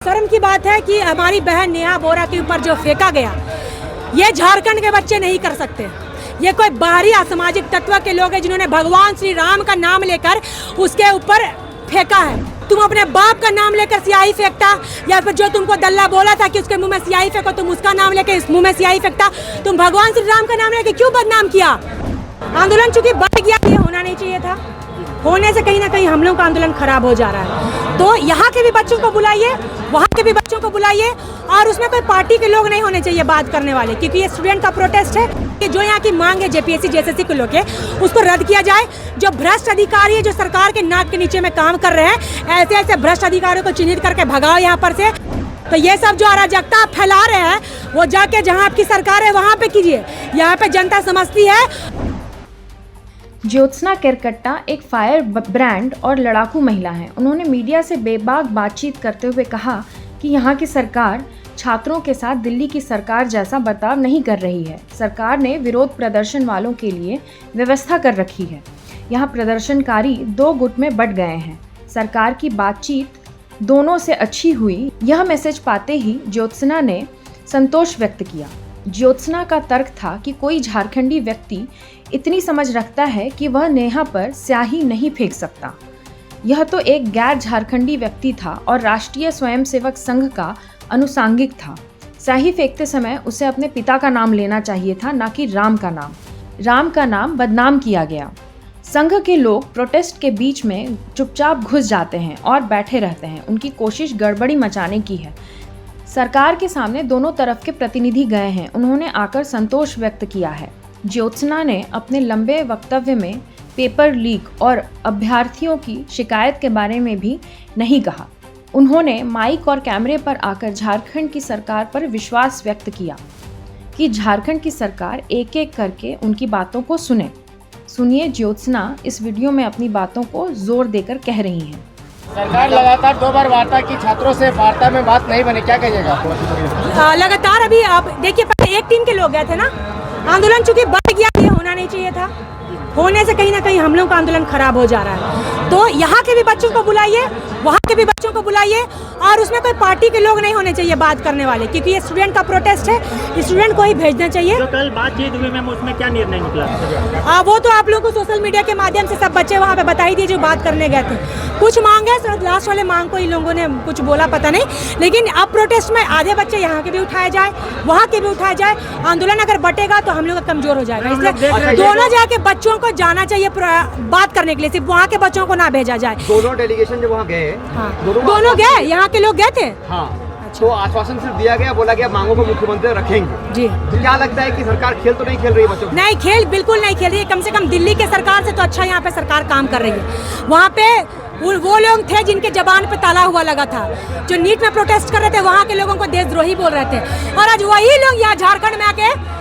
शर्म की बात है कि हमारी बहन नेहा बोरा के ऊपर जो फेंका गया, ये झारखंड के बच्चे नहीं कर सकते। ये कोई बाहरी असामाजिक तत्व के लोग हैं जिन्होंने भगवान श्री राम का नाम लेकर उसके ऊपर फेंका है। तुम अपने बाप का नाम लेकर स्याही फेंकता, या फिर जो तुमको दल्ला बोला था कि उसके मुंह में स्याही फेंको, तुम उसका नाम लेकर इस मुंह में स्याही फेंकता। तुम भगवान श्री राम का नाम लेकर क्यों बदनाम किया? आंदोलन चूंकि बढ़ गया, ये होना नहीं चाहिए था। होने से कहीं ना कहीं हम लोग का आंदोलन खराब हो जा रहा है। तो यहाँ के भी बच्चों को बुलाइए, वहाँ के भी बच्चों को बुलाइए, और उसमें कोई पार्टी के लोग नहीं होने चाहिए बात करने वाले, क्योंकि ये स्टूडेंट का प्रोटेस्ट है कि जो यहाँ की मांग है जेपीएससी जेएसएससी के लोग के, उसको रद्द किया जाए। जो भ्रष्ट अधिकारी है, जो सरकार के नाक के नीचे में काम कर रहे हैं, ऐसे ऐसे भ्रष्ट अधिकारियों को चिन्हित करके भगाओ यहाँ पर से। तो ये सब जो अराजकता आप फैला रहे हैं, वो जाके जहाँ आपकी सरकार है वहाँ पे कीजिए। यहाँ पे जनता समझती है। ज्योत्सना केरकट्टा एक फायर ब्रांड और लड़ाकू महिला हैं। उन्होंने मीडिया से बेबाक बातचीत करते हुए कहा कि यहाँ की सरकार छात्रों के साथ दिल्ली की सरकार जैसा बर्ताव नहीं कर रही है। सरकार ने विरोध प्रदर्शन वालों के लिए व्यवस्था कर रखी है। यहाँ प्रदर्शनकारी दो गुट में बंट गए हैं। सरकार की बातचीत दोनों से अच्छी हुई, यह मैसेज पाते ही ज्योत्सना ने संतोष व्यक्त किया। ज्योत्सना का तर्क था कि कोई झारखंडी व्यक्ति इतनी समझ रखता है कि वह नेहा पर स्याही नहीं फेंक सकता। यह तो एक गैर झारखंडी व्यक्ति था और राष्ट्रीय स्वयंसेवक संघ का अनुसांगिक था। स्याही फेंकते समय उसे अपने पिता का नाम लेना चाहिए था, ना कि राम का नाम। राम का नाम बदनाम किया गया। संघ के लोग प्रोटेस्ट के बीच में चुपचाप घुस जाते हैं और बैठे रहते हैं। उनकी कोशिश गड़बड़ी मचाने की है। सरकार के सामने दोनों तरफ के प्रतिनिधि गए हैं। उन्होंने आकर संतोष व्यक्त किया है। ज्योत्सना ने अपने लंबे वक्तव्य में पेपर लीक और अभ्यर्थियों की शिकायत के बारे में भी नहीं कहा। उन्होंने माइक और कैमरे पर आकर झारखंड की सरकार पर विश्वास व्यक्त किया कि झारखंड की सरकार एक एक करके उनकी बातों को सुने। सुनिए ज्योत्सना इस वीडियो में अपनी बातों को जोर देकर कह रही हैं। सरकार लगातार 2 बार वार्ता की, छात्रों से वार्ता में बात नहीं बनी, क्या कहिएगा? लगातार अभी आप देखिए, पहले एक टीम के लोग गए थे ना। आंदोलन चूंकि बढ़ गया, ये होना नहीं चाहिए था। होने से कहीं ना कहीं हम लोग का आंदोलन खराब हो जा रहा है। तो यहाँ के भी बच्चों को बुलाइए, वहाँ के भी बच्चों को बुलाइए, और उसमें कोई पार्टी के लोग नहीं होने चाहिए बात करने वाले, क्योंकि ये स्टूडेंट का प्रोटेस्ट है। स्टूडेंट को ही भेजना चाहिए। तो कल बातचीत हुई मैम, उसमें क्या निर्णय निकला? वो तो आप लोगों को सोशल मीडिया के माध्यम से सब बच्चे वहाँ पे बता ही दिए जो बात करने गए थे। कुछ मांग है, लास्ट वाले मांग को इन लोगों ने कुछ बोला पता नहीं, लेकिन अब प्रोटेस्ट में आधे बच्चे यहाँ के भी उठाए जाए, वहाँ के भी उठाए जाए। आंदोलन अगर बटेगा तो हम लोग कमजोर हो जाएगा। इसलिए दोनों जाके बच्चों को जाना चाहिए बात करने के लिए, सिर्फ वहाँ के बच्चों को ना भेजा जाए। दोनों डेलीगेशन जो वहाँ गए, हाँ, दोनों गए, यहाँ के लोग गए थे। हाँ, तो आश्वासन सिर्फ दिया गया, बोला गया मांगों को मुख्यमंत्री रखेंगे जी। तो क्या लगता है कि सरकार खेल तो नहीं खेल रही है बच्चों? नहीं, खेल बिल्कुल नहीं खेल रही है। कम से कम दिल्ली के सरकार से तो अच्छा यहाँ पे सरकार काम कर रही है। वहाँ पे वो लोग थे जिनके जबान पे ताला हुआ लगा था, जो नीट में प्रोटेस्ट कर रहे थे, वहाँ के लोगों को देशद्रोही बोल रहे थे, और आज वही लोग यहाँ झारखंड में आके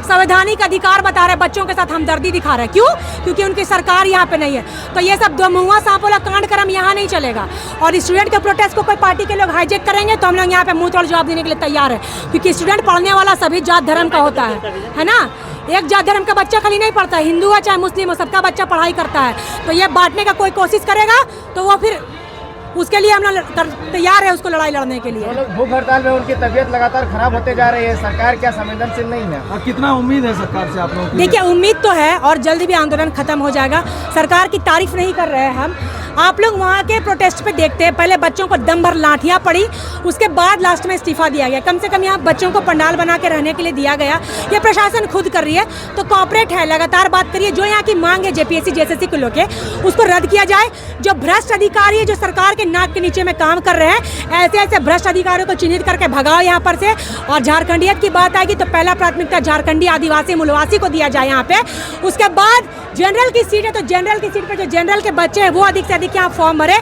संवैधानिक अधिकार बता रहे, बच्चों के साथ हमदर्दी दिखा रहे। क्यों? क्योंकि उनकी सरकार यहाँ पे नहीं है। तो ये सब दो मुँहा सांप वाला कांड कर्म यहाँ नहीं चलेगा। और स्टूडेंट के प्रोटेस्ट को कोई पार्टी के लोग हाईजेक करेंगे तो हम लोग यहाँ पे मुंह तोड़ जवाब देने के लिए तैयार है, क्योंकि स्टूडेंट पढ़ने वाला सभी जात धर्म का होता है ना। एक जात धर्म का बच्चा खाली नहीं पढ़ता है, हिंदू है चाहे मुस्लिम हो, सबका बच्चा पढ़ाई करता है। तो ये बांटने का कोई कोशिश करेगा तो वो फिर उसके लिए हम लोग तैयार है, उसको लड़ाई लड़ने के लिए। भूख हड़ताल में उनकी तबीयत लगातार खराब होते जा रही है, सरकार क्या संवेदनशील नहीं है? और कितना उम्मीद है सरकार से आप लोगों की? देखिए, उम्मीद तो है और जल्दी भी आंदोलन खत्म हो जाएगा। सरकार की तारीफ नहीं कर रहे हैं हम। आप लोग वहाँ के प्रोटेस्ट पे देखते हैं, पहले बच्चों को दम भर लाठियाँ पड़ी, उसके बाद लास्ट में इस्तीफा दिया गया। कम से कम यहाँ बच्चों को पंडाल बना के रहने के लिए दिया गया। ये प्रशासन खुद कर रही है, तो कॉपरेट है, लगातार बात करिए। जो यहाँ की मांग है जेपीएससी जेएसएससी के लोग के, उसको रद्द किया जाए। जो भ्रष्ट अधिकारी है, जो सरकार के नाक के नीचे में काम कर रहे हैं, ऐसे ऐसे भ्रष्ट अधिकारियों को चिन्हित करके भगाओ यहाँ पर से। और झारखंडियत की बात आएगी तो पहला प्राथमिकता झारखंडी आदिवासी मूलवासी को दिया जाए यहाँ पे। उसके बाद जनरल की सीट है तो जनरल की सीट पे जो जनरल के बच्चे हैं वो अधिक से अधिक यहाँ फॉर्म भरे,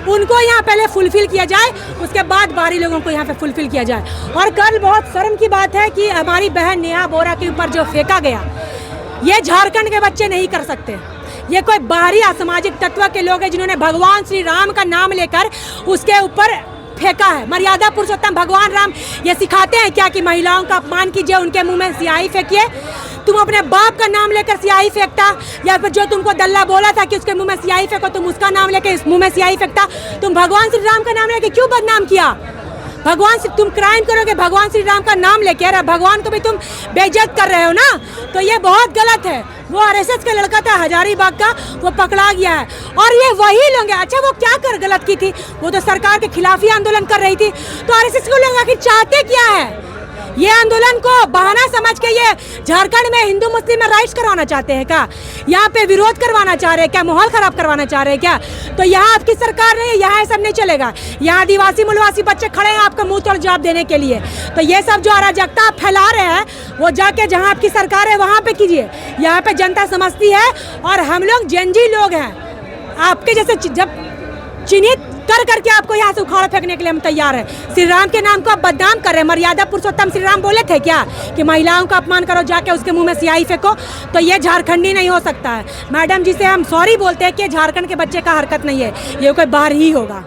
उनको यहाँ पहले फुलफिल किया जाए, उसके बाद बाहरी लोगों को यहाँ पे फुलफिल किया जाए। और कल बहुत शर्म की बात है कि हमारी बहन नेहा बोरा के ऊपर जो फेंका गया, ये झारखंड के बच्चे नहीं कर सकते। ये कोई बाहरी असामाजिक तत्व के लोग हैं जिन्होंने भगवान श्री राम का नाम लेकर उसके ऊपर फेंका है। मर्यादा पुरुषोत्तम भगवान राम ये सिखाते हैं क्या कि महिलाओं का अपमान कीजिए, उनके मुंह में स्याही फेंकिए? तुम अपने बाप का नाम लेकर स्याही फेंकता, या फिर जो तुमको दल्ला बोला था कि उसके मुंह में स्याही फेंको, तुम उसका नाम लेकर इस मुंह में स्याही फेंकता। तुम भगवान श्री राम का नाम लेकर क्यों बदनाम किया? भगवान से तुम क्राइम करोगे, भगवान श्री राम का नाम लेके, अरे भगवान को भी तुम बेइज्जत कर रहे हो ना, तो ये बहुत गलत है। वो आरएसएस का लड़का था हजारीबाग का, वो पकड़ा गया है और ये वही लोग हैं। अच्छा वो क्या कर गलत की थी, वो तो सरकार के खिलाफ ही आंदोलन कर रही थी, तो आरएसएस को लोग आखिर चाहते क्या है? ये आंदोलन को बहाना समझ के ये झारखंड में हिंदू मुस्लिम में राइट्स करवाना चाहते हैं क्या? यहाँ पे विरोध करवाना चाह रहे हैं क्या? माहौल खराब करवाना चाह रहे हैं क्या? तो यहाँ आपकी सरकार नहीं है, यहाँ सब नहीं चलेगा। यहाँ आदिवासी मूलवासी बच्चे खड़े हैं आपका मुंह तोड़ जवाब देने के लिए। तो ये सब जो अराजकता आप फैला रहे हैं वो जाके जहाँ आपकी सरकार है वहाँ पे कीजिए। यहाँ पे जनता समझती है और हम लोग जेनजी लोग हैं, आपके जैसे जब चिन्हित कर करके आपको यहाँ से उखाड़ फेंकने के लिए हम तैयार हैं। श्री राम के नाम को आप बदनाम कर रहे हैं। मर्यादा पुरुषोत्तम श्री राम बोले थे क्या कि महिलाओं का अपमान करो, जाके उसके मुंह में सियाही फेंको? तो ये झारखंडी नहीं हो सकता है। मैडम जी से हम सॉरी बोलते हैं कि झारखंड के बच्चे का हरकत नहीं है, ये कोई बाहर ही होगा।